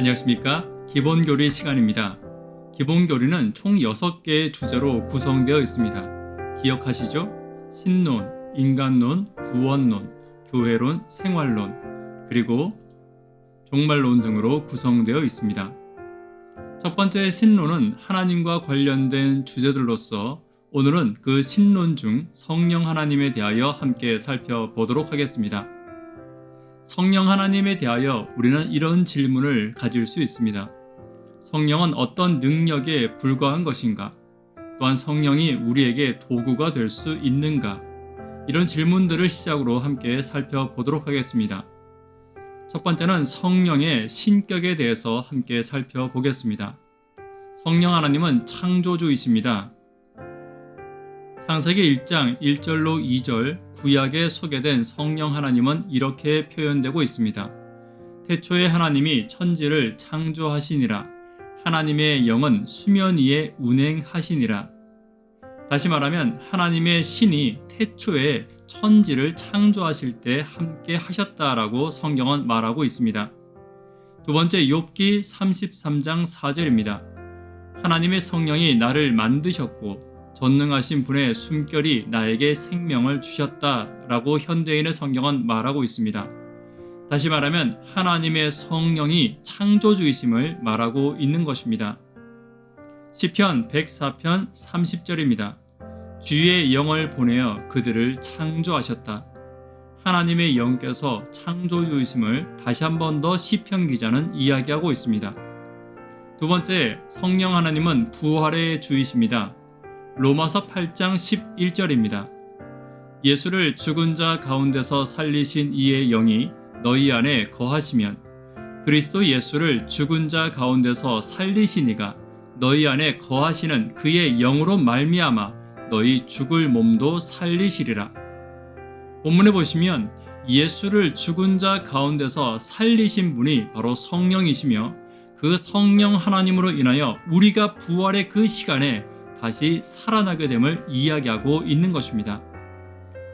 안녕하십니까? 기본교리 시간입니다. 기본교리는 총 6개의 주제로 구성되어 있습니다. 기억하시죠? 신론, 인간론, 구원론, 교회론, 생활론, 그리고 종말론 등으로 구성되어 있습니다. 첫 번째 신론은 하나님과 관련된 주제들로서 오늘은 그 신론 중 성령 하나님에 대하여 함께 살펴보도록 하겠습니다. 성령 하나님에 대하여 우리는 이런 질문을 가질 수 있습니다. 성령은 어떤 능력에 불과한 것인가? 또한 성령이 우리에게 도구가 될 수 있는가? 이런 질문들을 시작으로 함께 살펴보도록 하겠습니다. 첫 번째는 성령의 신격에 대해서 함께 살펴보겠습니다. 성령 하나님은 창조주이십니다. 창세기 1장 1절로 2절 구약에 소개된 성령 하나님은 이렇게 표현되고 있습니다. 태초에 하나님이 천지를 창조하시니라. 하나님의 영은 수면 위에 운행하시니라. 다시 말하면 하나님의 신이 태초에 천지를 창조하실 때 함께 하셨다라고 성경은 말하고 있습니다. 두 번째 욥기 33장 4절입니다. 하나님의 성령이 나를 만드셨고 전능하신 분의 숨결이 나에게 생명을 주셨다라고 현대인의 성경은 말하고 있습니다. 다시 말하면 하나님의 성령이 창조주이심을 말하고 있는 것입니다. 시편 104편 30절입니다. 주의 영을 보내어 그들을 창조하셨다. 하나님의 영께서 창조주이심을 다시 한 번 더 시편 기자는 이야기하고 있습니다. 두 번째, 성령 하나님은 부활의 주이십니다. 로마서 8장 11절입니다. 예수를 죽은 자 가운데서 살리신 이의 영이 너희 안에 거하시면 그리스도 예수를 죽은 자 가운데서 살리신 이가 너희 안에 거하시는 그의 영으로 말미암아 너희 죽을 몸도 살리시리라. 본문에 보시면 예수를 죽은 자 가운데서 살리신 분이 바로 성령이시며 그 성령 하나님으로 인하여 우리가 부활의 그 시간에 다시 살아나게 됨을 이야기하고 있는 것입니다.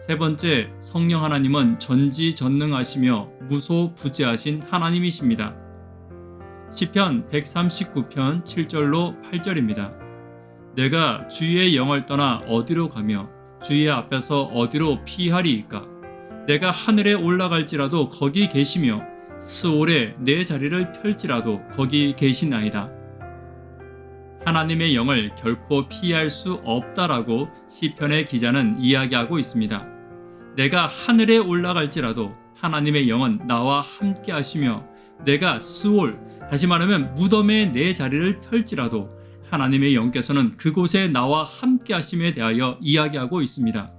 세 번째, 성령 하나님은 전지전능하시며 무소부재하신 하나님이십니다. 시편 139편 7절로 8절입니다. 내가 주의 영을 떠나 어디로 가며 주의 앞에서 어디로 피하리이까? 내가 하늘에 올라갈지라도 거기 계시며 스올에 내 자리를 펼지라도 거기 계시나이다. 하나님의 영을 결코 피할 수 없다라고 시편의 기자는 이야기하고 있습니다. 내가 하늘에 올라갈지라도 하나님의 영은 나와 함께 하시며 내가 스올, 다시 말하면 무덤에 내 자리를 펼지라도 하나님의 영께서는 그곳에 나와 함께 하심에 대하여 이야기하고 있습니다.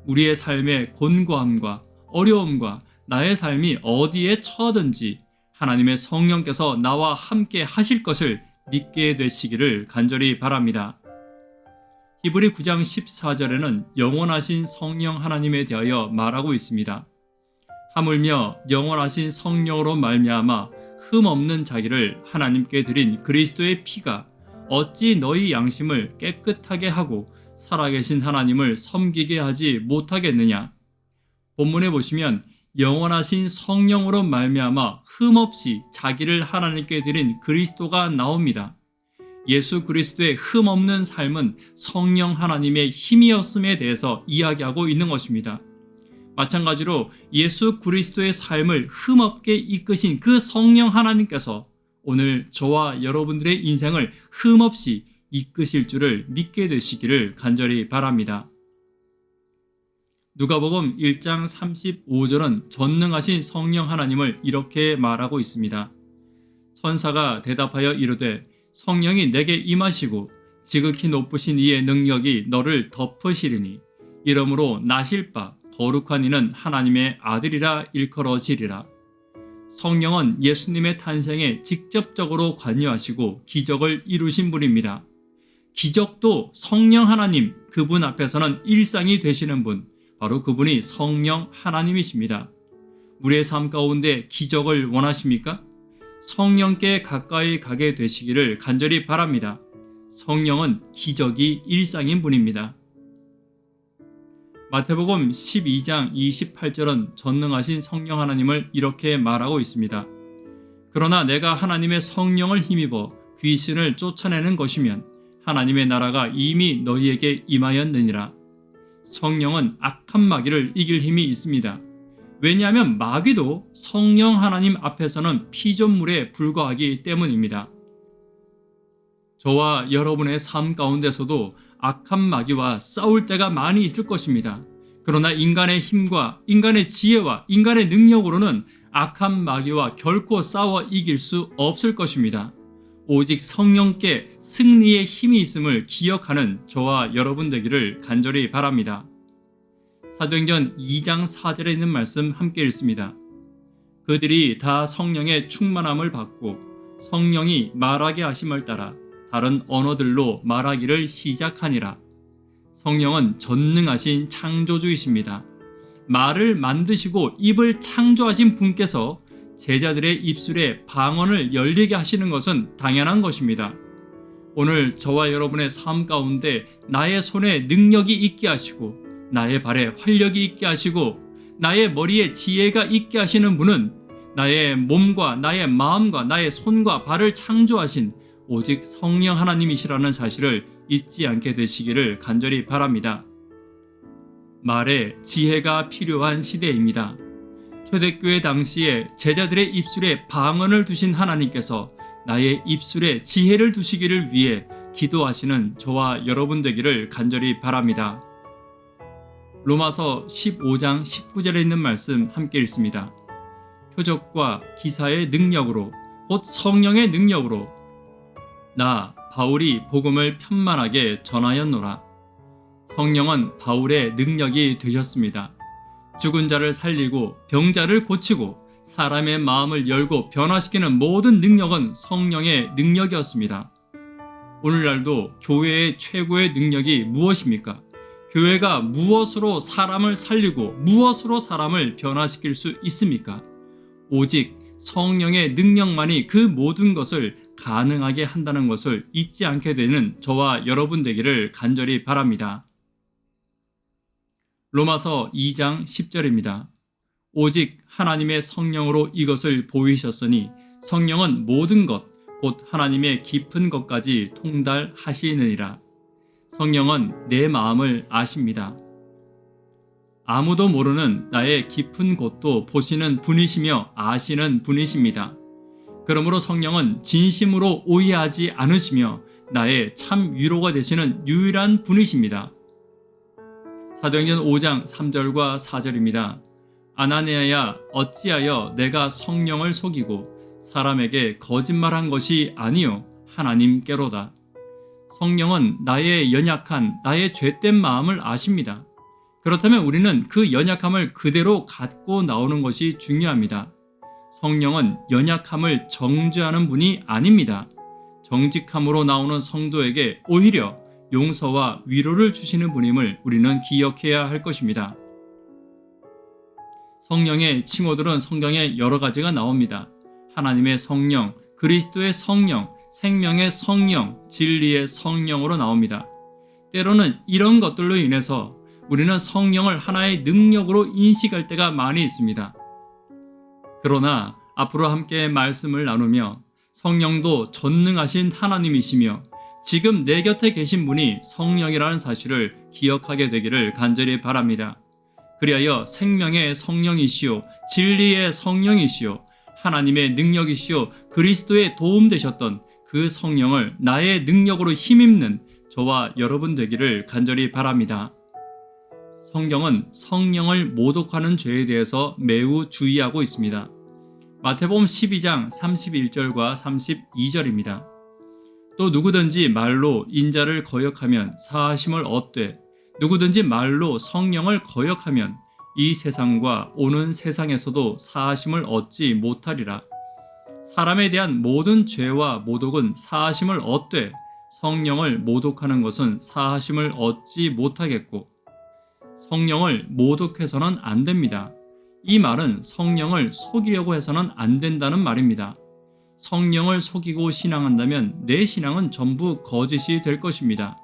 우리의 삶의 곤고함과 어려움과 나의 삶이 어디에 처하든지 하나님의 성령께서 나와 함께 하실 것을 믿게 되시기를 간절히 바랍니다. 히브리 9장 14절에는 영원하신 성령 하나님에 대하여 말하고 있습니다. 하물며 영원하신 성령으로 말미암아 흠없는 자기를 하나님께 드린 그리스도의 피가 어찌 너희 양심을 깨끗하게 하고 살아계신 하나님을 섬기게 하지 못하겠느냐. 본문에 보시면 영원하신 성령으로 말미암아 흠없이 자기를 하나님께 드린 그리스도가 나옵니다. 예수 그리스도의 흠없는 삶은 성령 하나님의 힘이었음에 대해서 이야기하고 있는 것입니다. 마찬가지로 예수 그리스도의 삶을 흠없게 이끄신 그 성령 하나님께서 오늘 저와 여러분들의 인생을 흠없이 이끄실 줄을 믿게 되시기를 간절히 바랍니다. 누가복음 1장 35절은 전능하신 성령 하나님을 이렇게 말하고 있습니다. 천사가 대답하여 이르되 성령이 내게 임하시고 지극히 높으신 이의 능력이 너를 덮으시리니 이러므로 나실 바 거룩한 이는 하나님의 아들이라 일컬어지리라. 성령은 예수님의 탄생에 직접적으로 관여하시고 기적을 이루신 분입니다. 기적도 성령 하나님 그분 앞에서는 일상이 되시는 분, 바로 그분이 성령 하나님이십니다. 우리의 삶 가운데 기적을 원하십니까? 성령께 가까이 가게 되시기를 간절히 바랍니다. 성령은 기적이 일상인 분입니다. 마태복음 12장 28절은 전능하신 성령 하나님을 이렇게 말하고 있습니다. 그러나 내가 하나님의 성령을 힘입어 귀신을 쫓아내는 것이면 하나님의 나라가 이미 너희에게 임하였느니라. 성령은 악한 마귀를 이길 힘이 있습니다. 왜냐하면 마귀도 성령 하나님 앞에서는 피조물에 불과하기 때문입니다. 저와 여러분의 삶 가운데서도 악한 마귀와 싸울 때가 많이 있을 것입니다. 그러나 인간의 힘과 인간의 지혜와 인간의 능력으로는 악한 마귀와 결코 싸워 이길 수 없을 것입니다. 오직 성령께 승리의 힘이 있음을 기억하는 저와 여러분 되기를 간절히 바랍니다. 사도행전 2장 4절에 있는 말씀 함께 읽습니다. 그들이 다 성령의 충만함을 받고 성령이 말하게 하심을 따라 다른 언어들로 말하기를 시작하니라. 성령은 전능하신 창조주이십니다. 말을 만드시고 입을 창조하신 분께서 제자들의 입술에 방언을 열리게 하시는 것은 당연한 것입니다. 오늘 저와 여러분의 삶 가운데 나의 손에 능력이 있게 하시고 나의 발에 활력이 있게 하시고 나의 머리에 지혜가 있게 하시는 분은 나의 몸과 나의 마음과 나의 손과 발을 창조하신 오직 성령 하나님이시라는 사실을 잊지 않게 되시기를 간절히 바랍니다. 말에 지혜가 필요한 시대입니다. 초대교회 당시에 제자들의 입술에 방언을 두신 하나님께서 나의 입술에 지혜를 두시기를 위해 기도하시는 저와 여러분 되기를 간절히 바랍니다. 로마서 15장 19절에 있는 말씀 함께 읽습니다. 표적과 기사의 능력으로 곧 성령의 능력으로 나 바울이 복음을 편만하게 전하였노라. 성령은 바울의 능력이 되셨습니다. 죽은 자를 살리고 병자를 고치고 사람의 마음을 열고 변화시키는 모든 능력은 성령의 능력이었습니다. 오늘날도 교회의 최고의 능력이 무엇입니까? 교회가 무엇으로 사람을 살리고 무엇으로 사람을 변화시킬 수 있습니까? 오직 성령의 능력만이 그 모든 것을 가능하게 한다는 것을 잊지 않게 되는 저와 여러분 되기를 간절히 바랍니다. 로마서 2장 10절입니다. 오직 하나님의 성령으로 이것을 보이셨으니 성령은 모든 것, 곧 하나님의 깊은 것까지 통달하시느니라. 성령은 내 마음을 아십니다. 아무도 모르는 나의 깊은 곳도 보시는 분이시며 아시는 분이십니다. 그러므로 성령은 진심으로 오해하지 않으시며 나의 참 위로가 되시는 유일한 분이십니다. 사도행전 5장 3절과 4절입니다. 아나니아야 어찌하여 내가 성령을 속이고 사람에게 거짓말한 것이 아니요 하나님께로다. 성령은 나의 연약한 나의 죄된 마음을 아십니다. 그렇다면 우리는 그 연약함을 그대로 갖고 나오는 것이 중요합니다. 성령은 연약함을 정죄하는 분이 아닙니다. 정직함으로 나오는 성도에게 오히려 용서와 위로를 주시는 분임을 우리는 기억해야 할 것입니다. 성령의 칭호들은 성경에 여러 가지가 나옵니다. 하나님의 성령, 그리스도의 성령, 생명의 성령, 진리의 성령으로 나옵니다. 때로는 이런 것들로 인해서 우리는 성령을 하나의 능력으로 인식할 때가 많이 있습니다. 그러나 앞으로 함께 말씀을 나누며 성령도 전능하신 하나님이시며 지금 내 곁에 계신 분이 성령이라는 사실을 기억하게 되기를 간절히 바랍니다. 그리하여 생명의 성령이시오, 진리의 성령이시오, 하나님의 능력이시오, 그리스도의 도움 되셨던 그 성령을 나의 능력으로 힘입는 저와 여러분 되기를 간절히 바랍니다. 성경은 성령을 모독하는 죄에 대해서 매우 주의하고 있습니다. 마태복음 12장 31절과 32절입니다. 또 누구든지 말로 인자를 거역하면 사하심을 얻되 누구든지 말로 성령을 거역하면 이 세상과 오는 세상에서도 사하심을 얻지 못하리라. 사람에 대한 모든 죄와 모독은 사하심을 얻되 성령을 모독하는 것은 사하심을 얻지 못하겠고 성령을 모독해서는 안 됩니다. 이 말은 성령을 속이려고 해서는 안 된다는 말입니다. 성령을 속이고 신앙한다면 내 신앙은 전부 거짓이 될 것입니다.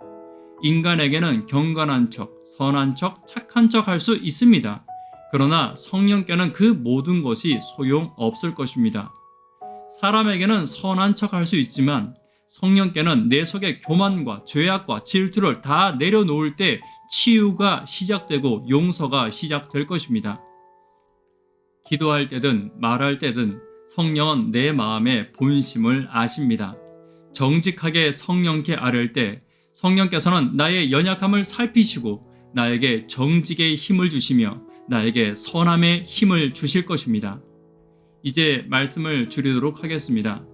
인간에게는 경건한 척, 선한 척, 착한 척 할 수 있습니다. 그러나 성령께는 그 모든 것이 소용없을 것입니다. 사람에게는 선한 척 할 수 있지만 성령께는 내 속의 교만과 죄악과 질투를 다 내려놓을 때 치유가 시작되고 용서가 시작될 것입니다. 기도할 때든 말할 때든 성령은 내 마음의 본심을 아십니다. 정직하게 성령께 아뢰을 때 성령께서는 나의 연약함을 살피시고 나에게 정직의 힘을 주시며 나에게 선함의 힘을 주실 것입니다. 이제 말씀을 줄이도록 하겠습니다.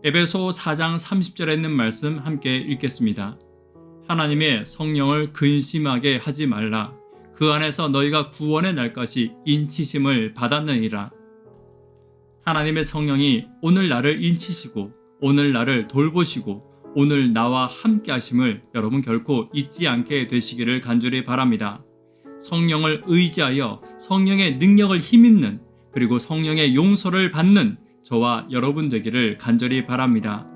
에베소 4장 30절에 있는 말씀 함께 읽겠습니다. 하나님의 성령을 근심하게 하지 말라. 그 안에서 너희가 구원의 날까지 인치심을 받았느니라. 하나님의 성령이 오늘 나를 인치시고 오늘 나를 돌보시고 오늘 나와 함께 하심을 여러분 결코 잊지 않게 되시기를 간절히 바랍니다. 성령을 의지하여 성령의 능력을 힘입는 그리고 성령의 용서를 받는 저와 여러분 되기를 간절히 바랍니다.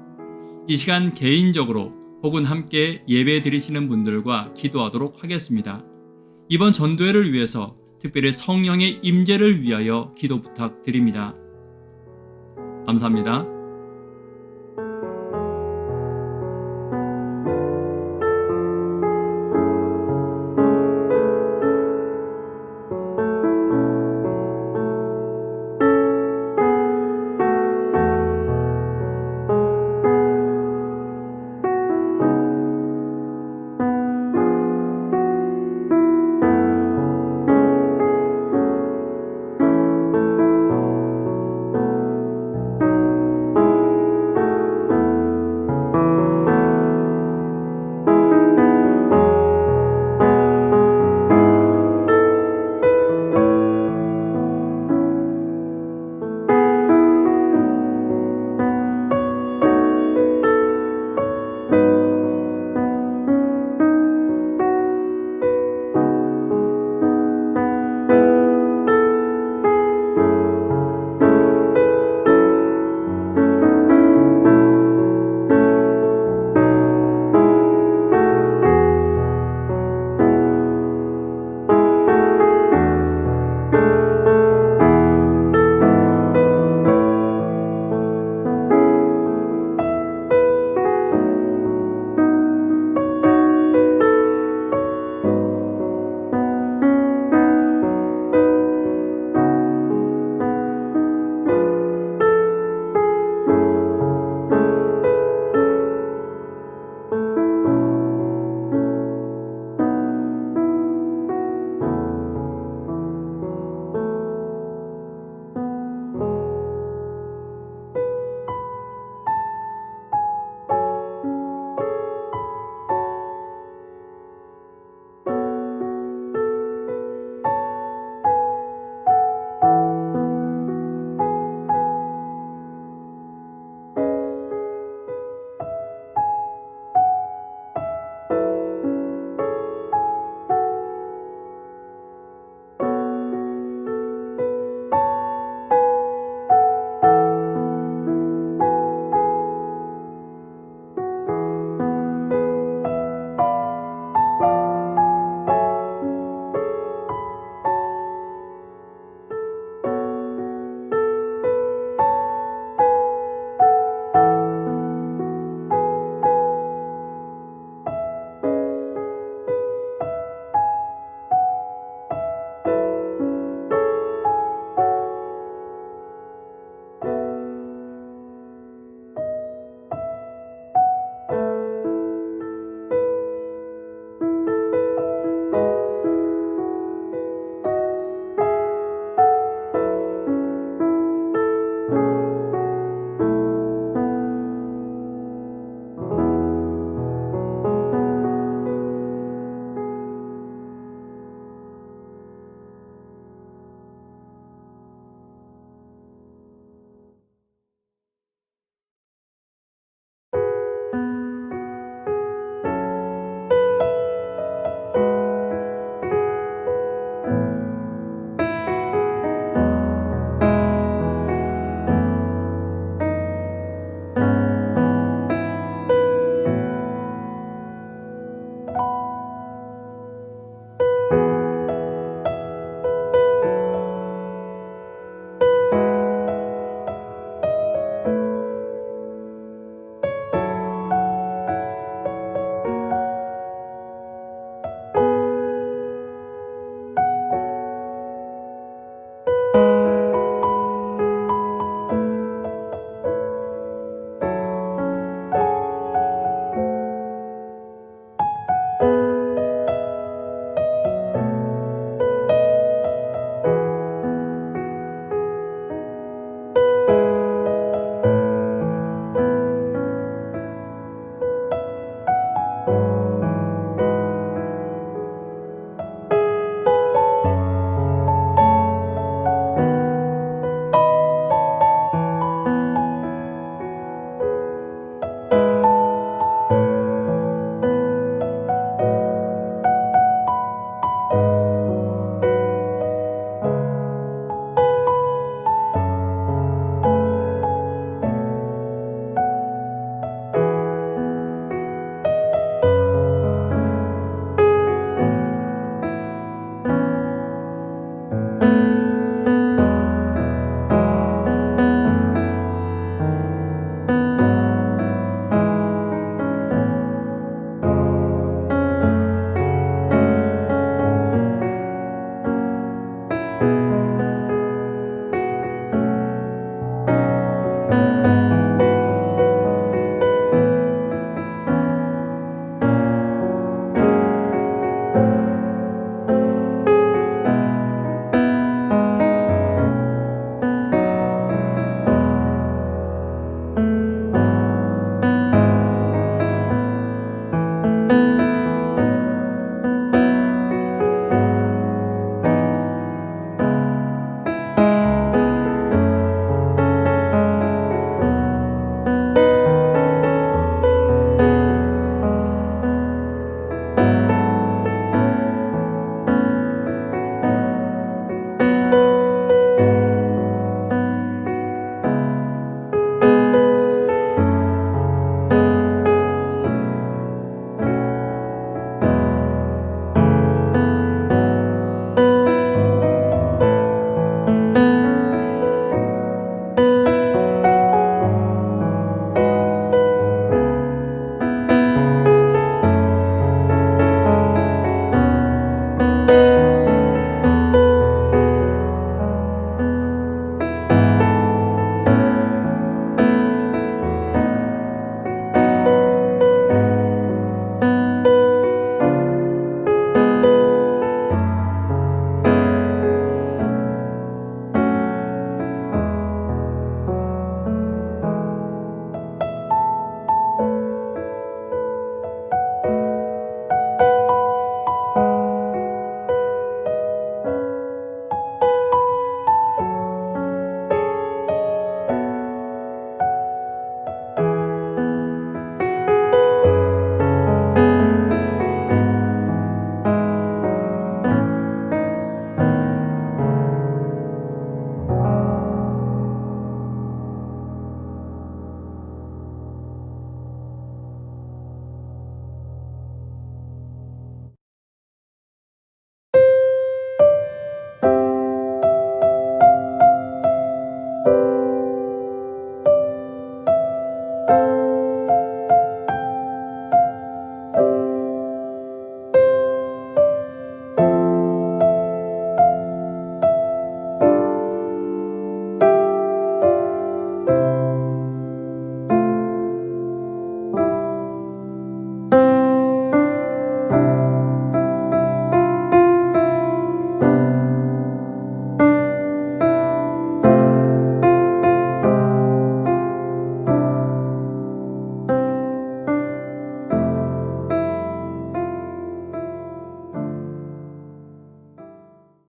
이 시간 개인적으로 혹은 함께 예배 드리시는 분들과 기도하도록 하겠습니다. 이번 전도회를 위해서 특별히 성령의 임재를 위하여 기도 부탁드립니다. 감사합니다.